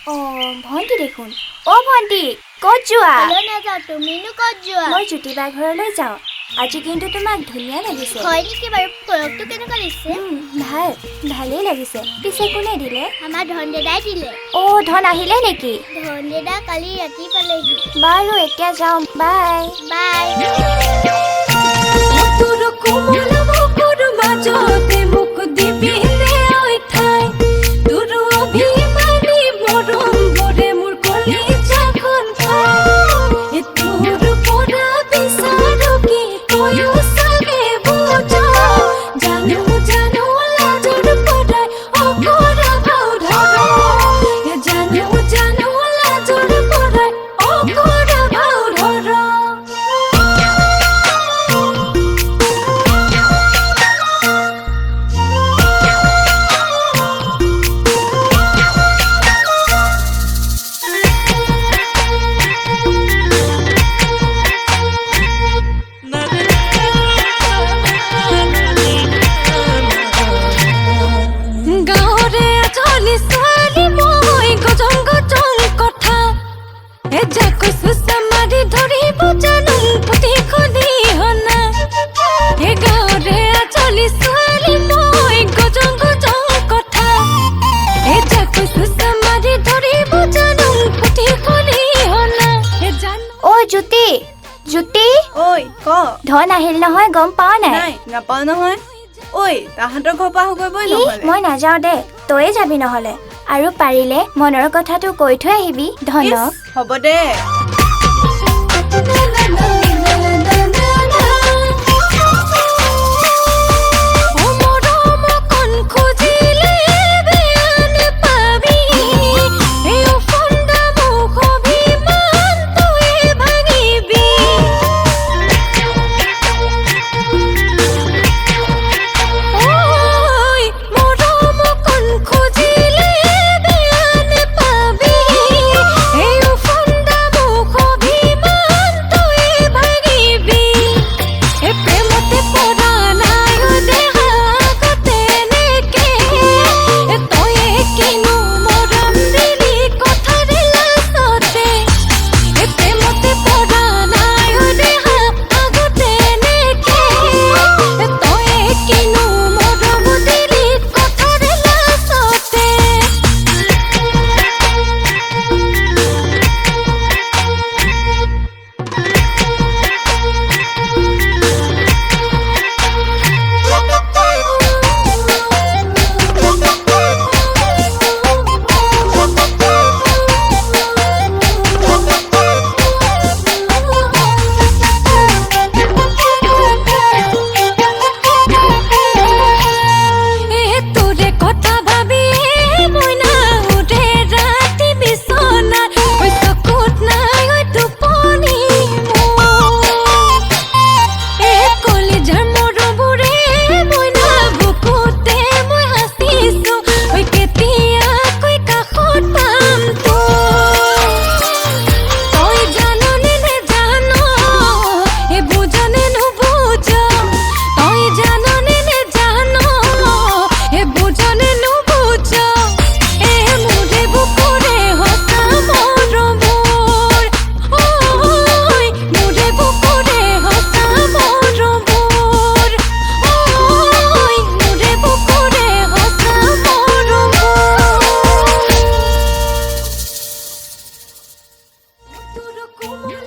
ভণ্টি দেখোন। ভণ্টি ক'ত যোৱা? নাযাওঁ, তুমিনো ক'ত যোৱা? মই জ্যোতিবাৰ ঘৰলৈ যাওঁ। আজি কিন্তু তোমাক ধুনীয়া লাগিছে। হয় নেকি বাৰু? ফৰকটো কেনেকুৱা লাগিছে? ভালেই লাগিছে। পিছে কোনে দিলে? আমাৰ ধন দাদাই দিলে। ধন আহিলে নেকি? ধন দাদা কালি ৰাতি পালেহি। বাৰু এতিয়া যাওঁ, বাই বাই। জ্যোতি, জ্যোতি। ঐ ক। ধন আহিল নহয়, গম পাৱ নাই? নাই, নাপাওঁ নহয়। ঐ তাহাঁতৰ ঘৰ পৰা গৈ নহ'লে। মই নাযাওঁ দে, তয়ে যাবি নহ'লে। আৰু পাৰিলে মনৰ কথাটো কৈ থৈ আহিবি ধনক। হ'ব দে। Como